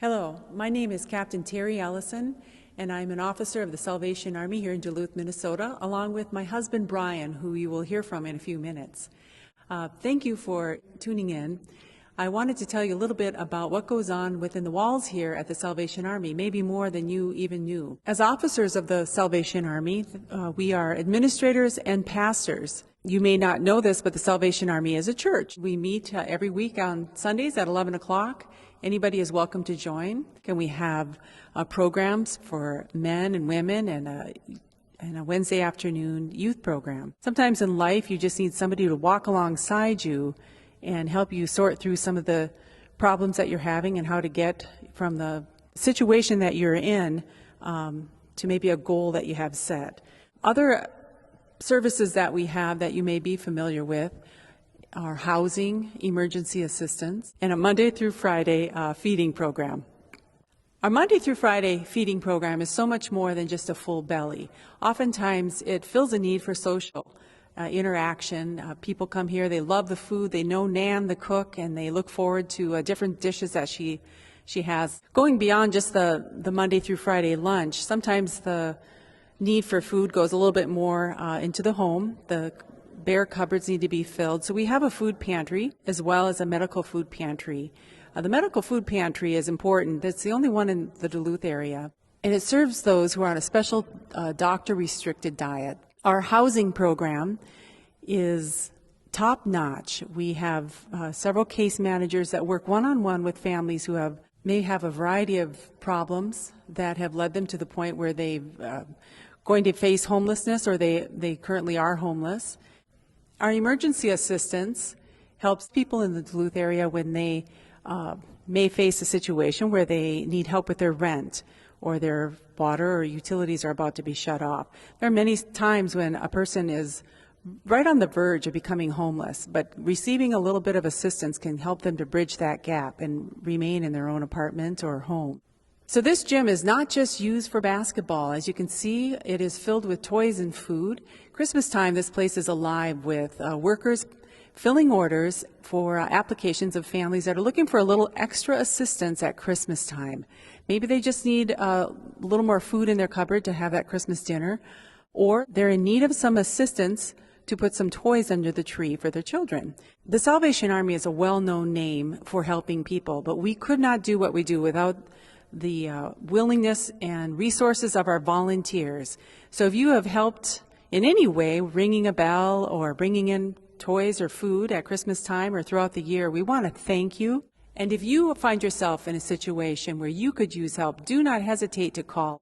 Hello, my name is Captain Terry Allison, and I'm an officer of the Salvation Army here in Duluth, Minnesota, along with my husband Brian, who you will hear from in a few minutes. Thank you for tuning in. I wanted to tell you a little bit about what goes on within the walls here at the Salvation Army, maybe more than you even knew. As officers of the Salvation Army, we are administrators and pastors. You may not know this, but the Salvation Army is a church. We meet every week on Sundays at 11 o'clock. Anybody is welcome to join. And we have programs for men and women and a Wednesday afternoon youth program. Sometimes in life, you just need somebody to walk alongside you and help you sort through some of the problems that you're having and how to get from the situation that you're in to maybe a goal that you have set. Other services that we have that you may be familiar with are housing, emergency assistance, and a Monday through Friday feeding program. Our Monday through Friday feeding program is so much more than just a full belly. Oftentimes it fills a need for social interaction. People come here, they love the food, they know Nan, the cook, and they look forward to different dishes that she has. Going beyond just the Monday through Friday lunch, sometimes the need for food goes a little bit more into the home. The bare cupboards need to be filled. So we have a food pantry as well as a medical food pantry. The medical food pantry is important. It's the only one in the Duluth area, and it serves those who are on a special doctor-restricted diet. Our housing program is top-notch. We have several case managers that work one-on-one with families who may have a variety of problems that have led them to the point where they're going to face homelessness or they currently are homeless. Our emergency assistance helps people in the Duluth area when they may face a situation where they need help with their rent or their water or utilities are about to be shut off. There are many times when a person is right on the verge of becoming homeless, but receiving a little bit of assistance can help them to bridge that gap and remain in their own apartment or home. So this gym is not just used for basketball. As you can see, it is filled with toys and food. Christmas time, this place is alive with workers filling orders for applications of families that are looking for a little extra assistance at Christmas time. Maybe they just need a little more food in their cupboard to have that Christmas dinner, or they're in need of some assistance to put some toys under the tree for their children. The Salvation Army is a well-known name for helping people, but we could not do what we do without the willingness and resources of our volunteers. So if you have helped in any way, ringing a bell or bringing in toys or food at Christmas time or throughout the year, we want to thank you. And if you find yourself in a situation where you could use help, do not hesitate to call.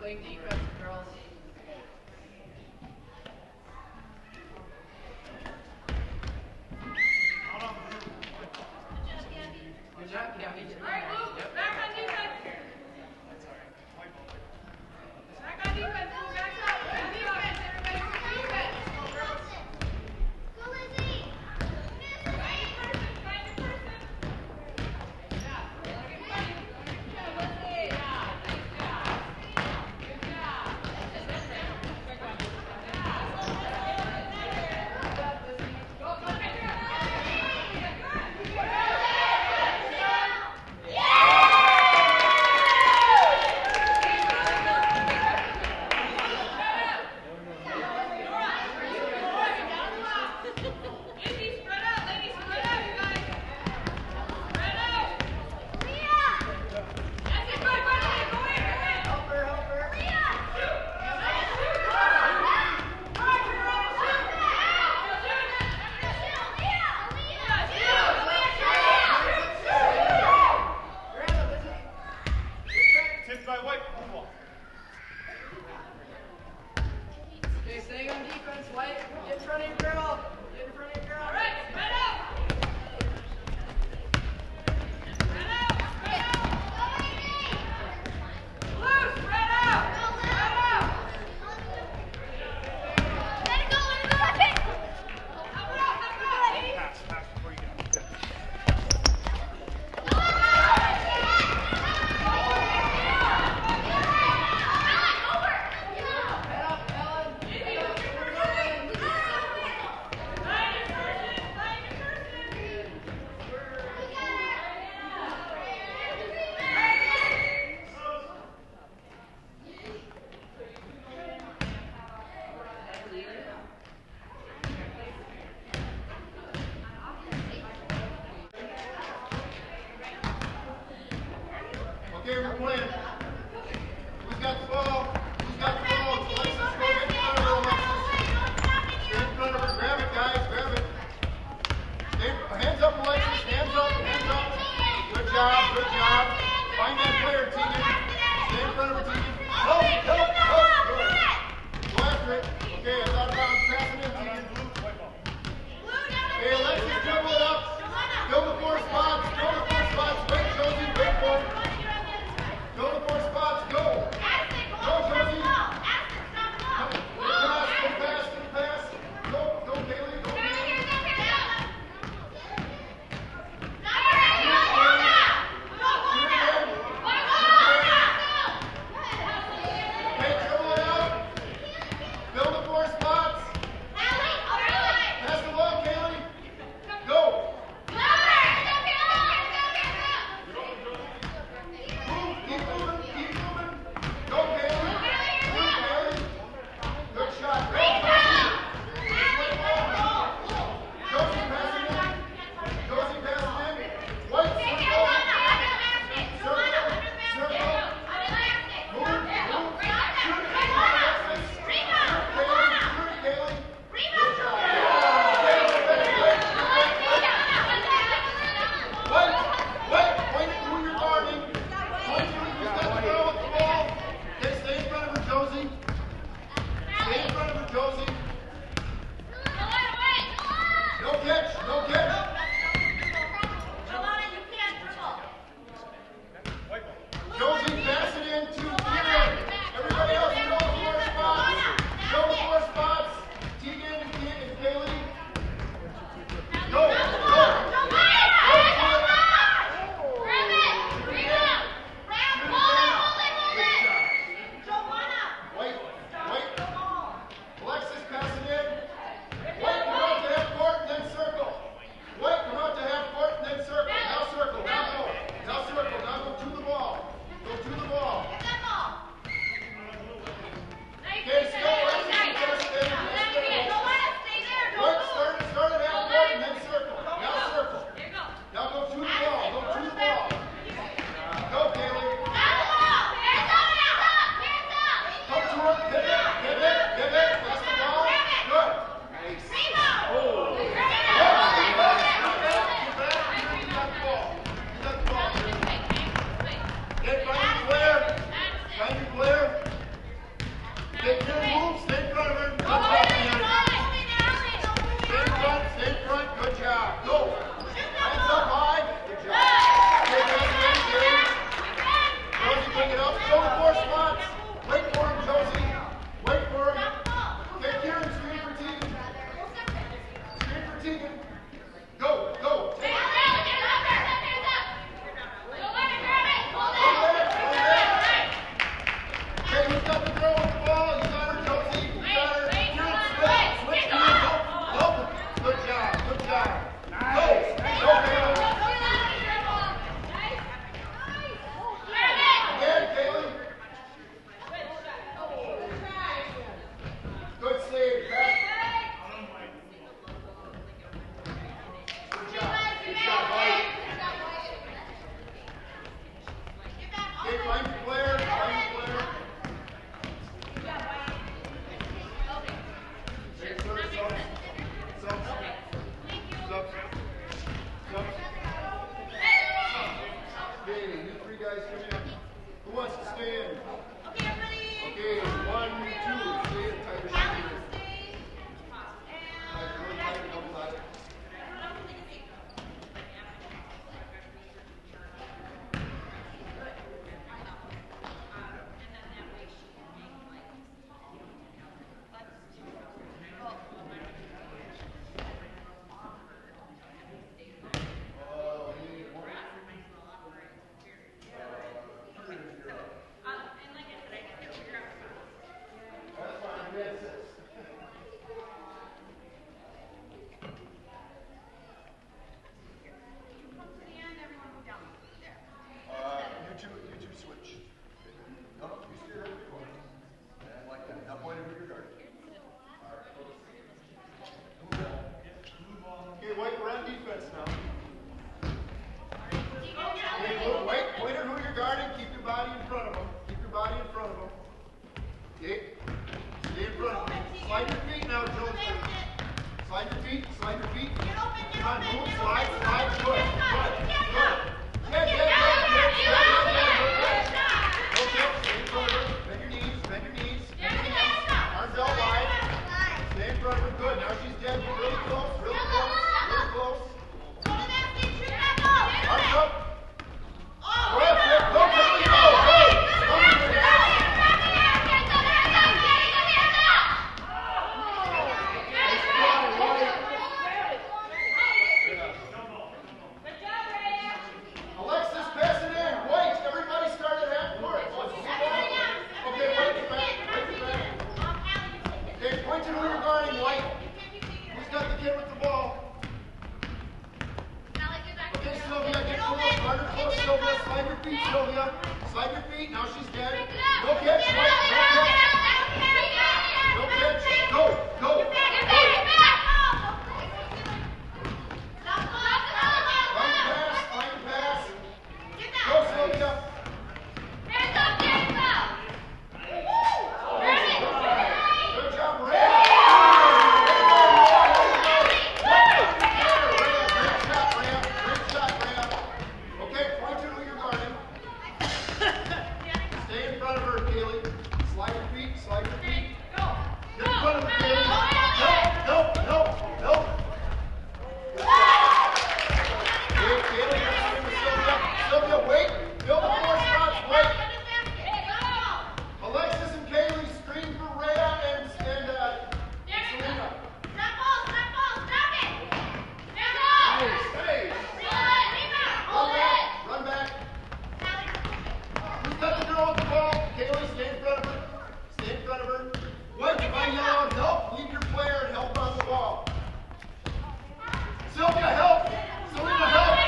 Playing defense, girls. Good job, Gabby. All right, Luke, back on defense. Back on defense, Luke, back up. Back defense, everybody, defense. Go, Lizzie. Find your person, find your person. Yeah, look at Lizzie. Good job, Lizzie. Yeah, nice job. Good job. Go, go, go. Okay, staying on defense, White. Get in front of your girl. Get in front of your girl. All right, spread out. Spread out. Spread out. Blue, spread out. Spread out. Let it go. Let it go. Help it out. Help it out. Pass before you get. got the girl with the ball. You got her, Josie. You got her. Switch. Help her. Good job. Good job. Nice. Go, Caleb. Again, Caleb. Good save, Pat. Good job. Good job, Mike. Okay, find your player. Find your player. Okay, you three guys come in. Who wants to stay in? Okay, everybody. Okay, 1, 2, stay in. Tighter, Callie, tighter. stay. Really tighter, double tighter. You two switch. No, you stay there. And like that. Now point it to your guard. Okay, White, we're on defense now. Okay, look, White, point at who you're guarding. Keep your body in front of them. Keep your body in front of them. Okay? Stay in front of them. Slide your feet now, Josie. Slide your feet. Slide your feet. Come on, move. Slide. Slide. Good. Good. Good. Good. Good. Bend your knees, bend your knees. Arms out wide. Stay in front of her. Good. Now she's dead. Really close, really close, really close. Arms up. Go ahead, go, Kelly, go. Alexis, pass it in. White, everybody start at half court. Okay, wait back. Okay, point to who you're guarding, White. Who's got the kid with the ball? Okay, Sylvia, get close. Guard her close, Sylvia. Slide your feet, Sylvia. Slide your feet. Now she's dead. No catch, White. No catch. No catch. Go. Go. Find the pass. Go, Sylvia. Good job, Ray. Great shot, Ray. Okay, point to who you're guarding. Stay in front of her, Kaylee. Slide your feet, slide your feet. Get in front of her, Kaylee. No. Okay, Kaylee, you're in with Sylvia. Sylvia, wait. Build the 4 spots, wait. Alexis and Kaylee screen for Rhea and Selena. Hey. Run back. Who's got the girl with the ball? Kaylee, stay in front of her. Stay in front of her. White, if I yell out help, leave your player and help on the ball. Sylvia, help. Selena, help.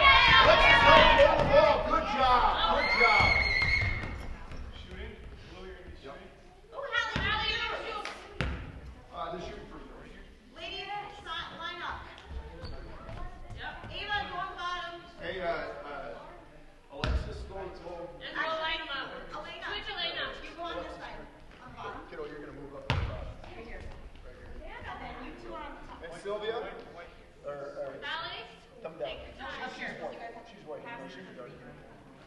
Alexis, help. Hold the ball. Good job. Good job. Shooting? Blue, you're going to be shooting? The shooting first. Hey, Alexis, go. Kiddo, you're going to move up to the top. Right here. And Sylvia? Come down. She's white. She's white. No, she's your guard.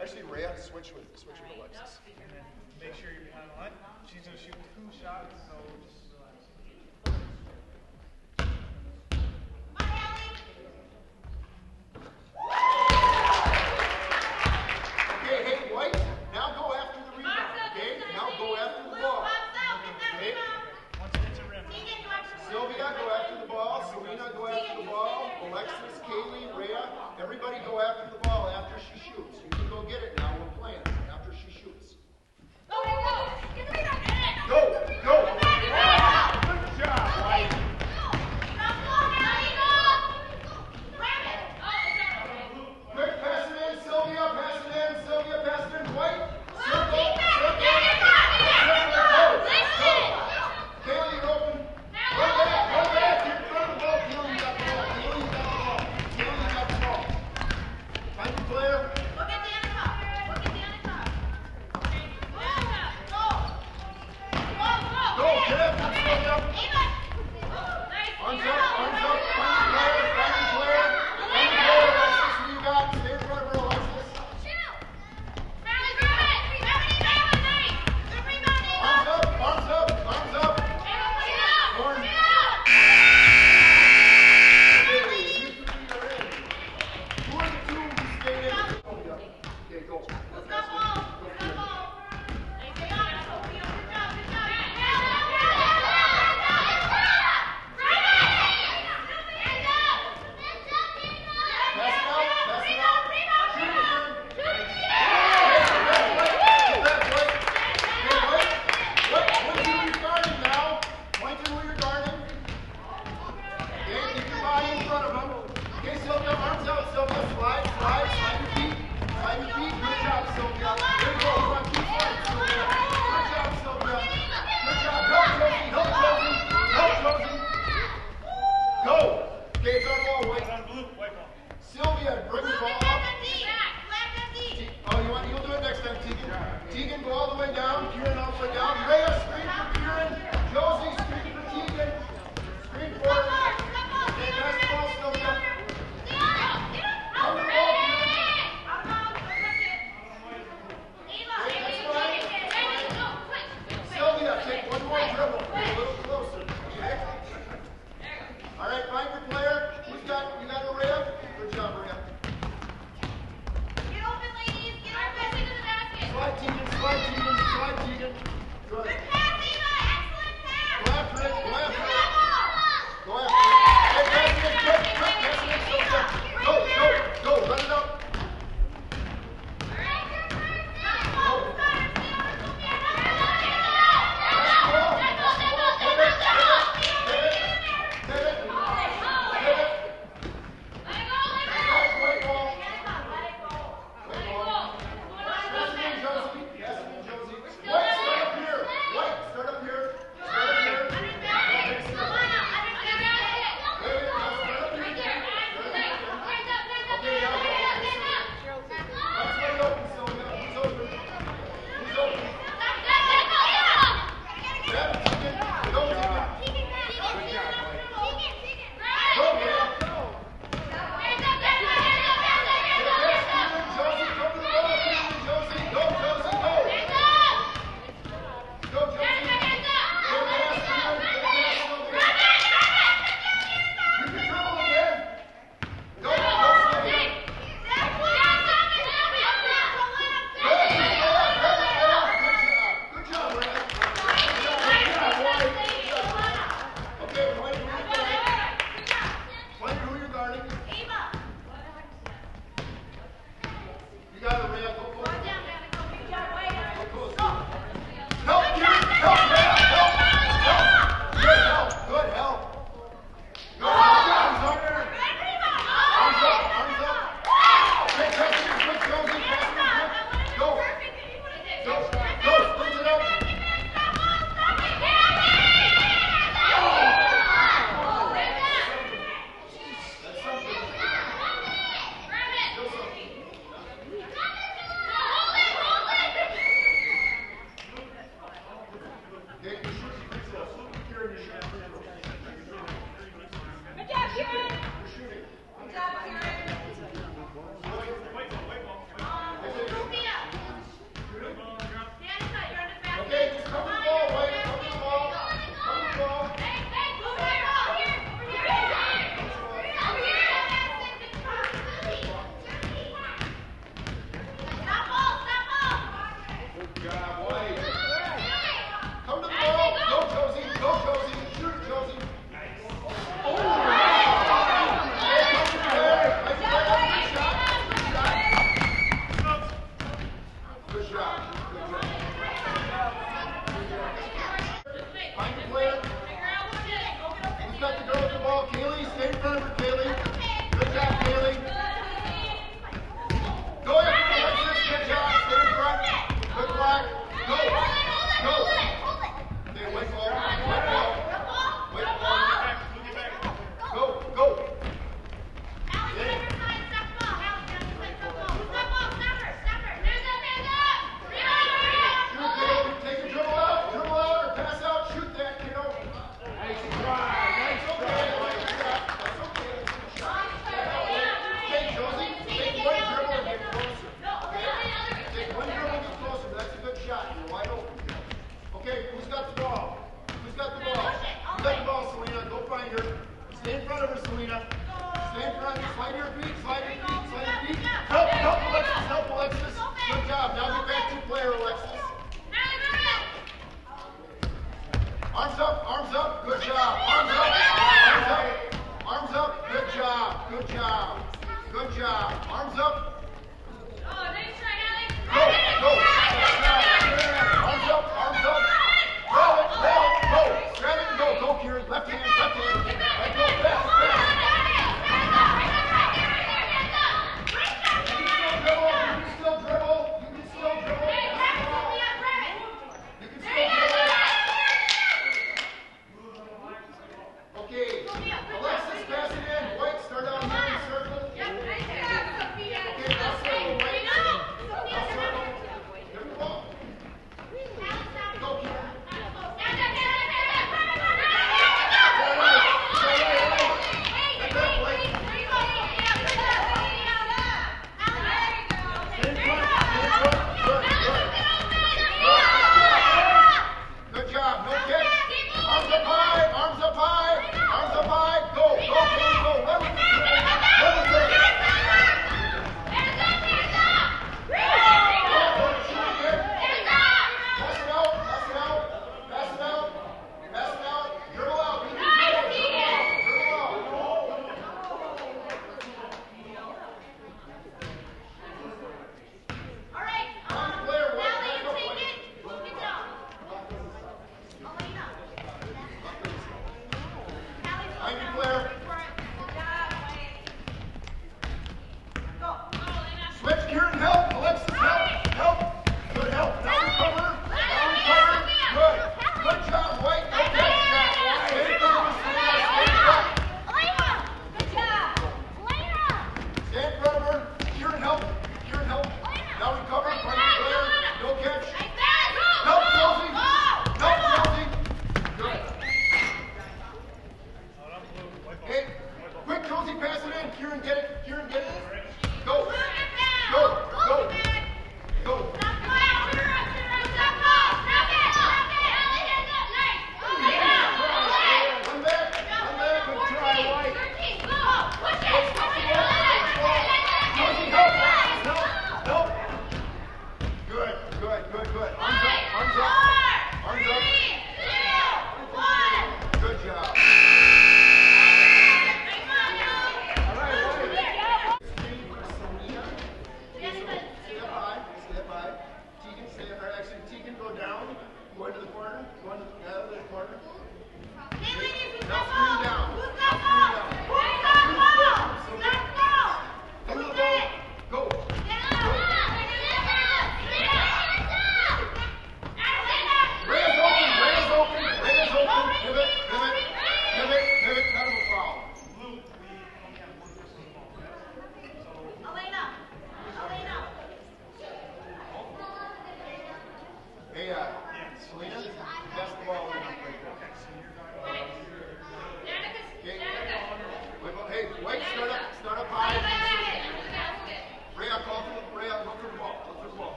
Actually, Rhea, switch with Alexis. And then make sure you're behind the line. She's going to shoot 2 shots, so just relax. Okay, hey, White, now go after the rebound. Okay, now go after the ball. Okay, Once it hits a rim. Sylvia, go after the ball. Selena, go after the ball. Alexis, Kaylee, Rhea, everybody go after the ball after she shoots. You can go get it now. We're playing after she shoots. Go! Get the rebound! dribble. Get a little closer. Okay? All right, find your player. You got Rhea? Good job, Rhea. Get open, ladies. Get open into the basket. Slide, Tegan. Slide, Tegan. Slide, Tegan. Good. Good pass, Eva. Excellent pass. Go after it. Go after it. Go. Go after it. Hey, pass it. Quick, quick. Pass it. Go. Go. Run it up.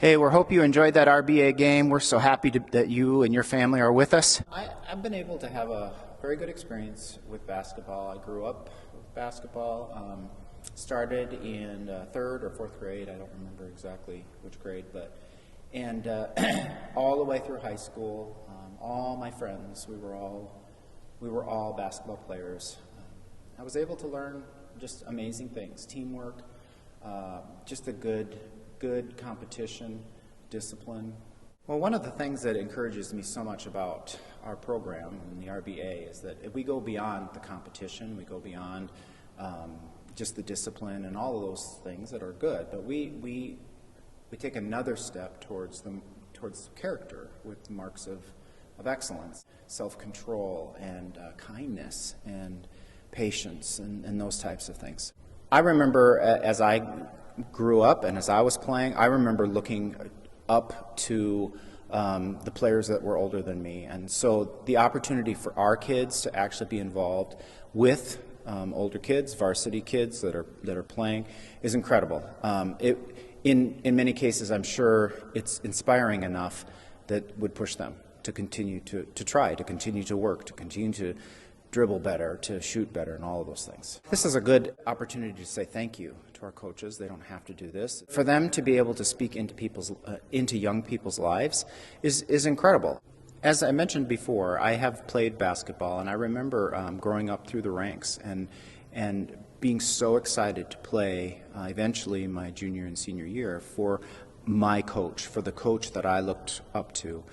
Hey, we hope you enjoyed that RBA game. We're so happy that you and your family are with us. I've been able to have a very good experience with basketball. I grew up with basketball, started in 3rd or 4th grade. I don't remember exactly which grade, and all the way through high school. All my friends, we were all basketball players. I was able to learn just amazing things: teamwork, just a good competition, discipline. Well, one of the things that encourages me so much about our program and the RBA is that if we go beyond the competition, we go beyond just the discipline and all of those things that are good, but we take another step towards character with marks of excellence, self-control, and kindness, and patience, and those types of things. I remember as I grew up and as I was playing, I remember looking up to the players that were older than me, and so the opportunity for our kids to actually be involved with older kids, varsity kids that are playing, is incredible. In many cases, I'm sure it's inspiring enough that would push them to continue to try, to continue to work, to continue to dribble better, to shoot better, and all of those things. This is a good opportunity to say thank you to our coaches. They don't have to do this. For them to be able to speak into young people's lives is incredible. As I mentioned before, I have played basketball, and I remember growing up through the ranks and being so excited to play eventually my junior and senior year for my coach, for the coach that I looked up to.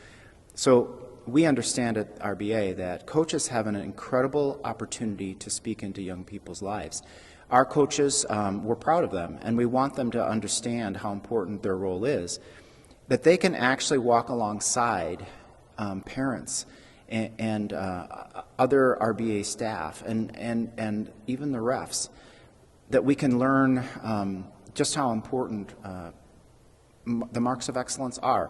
So we understand at RBA that coaches have an incredible opportunity to speak into young people's lives. Our coaches, we're proud of them, and we want them to understand how important their role is, that they can actually walk alongside parents and other RBA staff and even the refs, that we can learn just how important the marks of excellence are.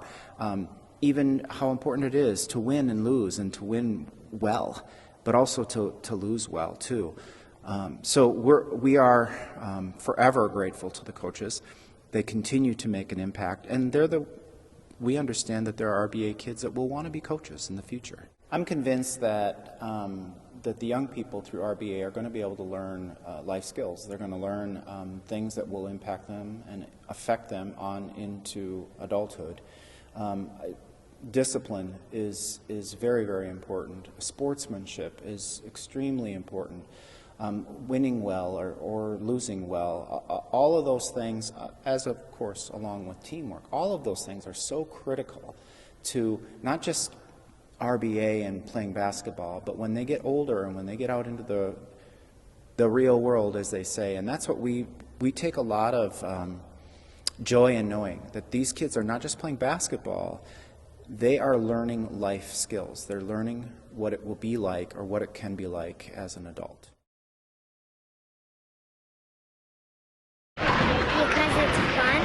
Even how important it is to win and lose, and to win well, but also to lose well too. So we are forever grateful to the coaches. They continue to make an impact, and we understand that there are RBA kids that will want to be coaches in the future. I'm convinced that the young people through RBA are going to be able to learn life skills. They're going to learn things that will impact them and affect them on into adulthood. Discipline is very, very important. Sportsmanship is extremely important. Winning well or losing well, all of those things, as of course along with teamwork, all of those things are so critical to not just RBA and playing basketball, but when they get older and when they get out into the real world, as they say. And that's what we take a lot of joy in knowing, that these kids are not just playing basketball, they are learning life skills. They're learning what it will be like, or what it can be like as an adult. Because it's fun.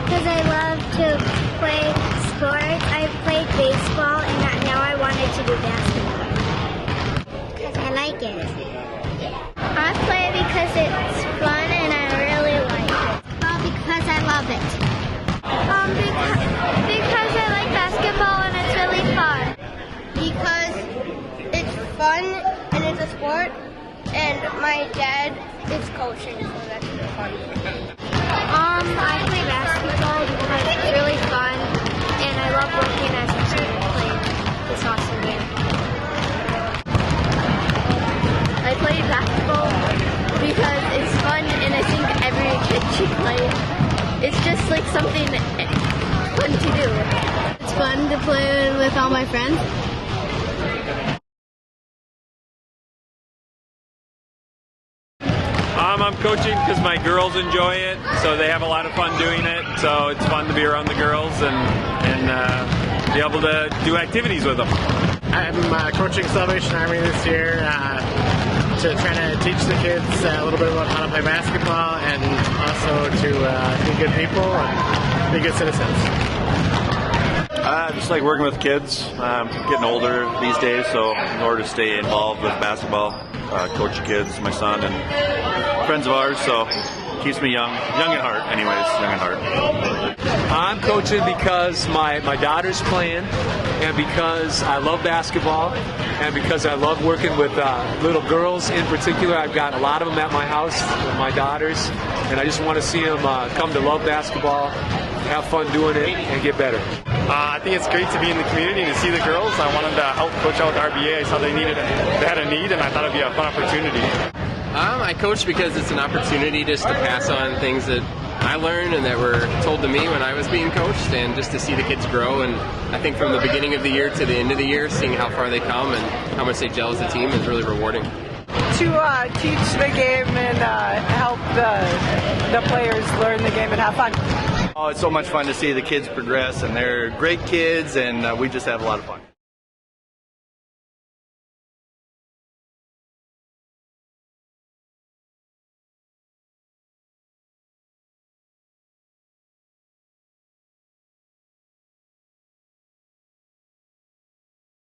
Because I love to play sports. I played baseball, and now I wanted to do basketball. Because I like it. I play because it's fun and I really like it. Because I love it. Because I like basketball and it's really fun. Because it's fun and it's a sport, and my dad is coaching, so that's really fun. I play basketball because it's really fun, and I love working as a team playing this awesome game. I play basketball because it's fun, and I think every kid should play it. It's just like something fun to do. It's fun to play with all my friends. I'm coaching because my girls enjoy it, so they have a lot of fun doing it. So it's fun to be around the girls and be able to do activities with them. I'm coaching Salvation Army this year to try to teach the kids a little bit about how to play basketball, and also to be good people and be good citizens. Just like working with kids. Getting older these days, so in order to stay involved with basketball, coach kids, my son, and friends of ours, so keeps me young at heart. Anyways, young at heart. I'm coaching because my daughter's playing, and because I love basketball, and because I love working with little girls in particular. I've got a lot of them at my house, my daughters, and I just want to see them come to love basketball, have fun doing it, and get better. I think it's great to be in the community and to see the girls. I wanted to help coach out with RBA. I saw they had a need, and I thought it'd be a fun opportunity. I coach because it's an opportunity just to pass on things that I learned and that were told to me when I was being coached, and just to see the kids grow. And I think from the beginning of the year to the end of the year, seeing how far they come and how much they gel as a team is really rewarding. To teach the game and help the players learn the game and have fun. Oh, it's so much fun to see the kids progress, and they're great kids, and we just have a lot of fun.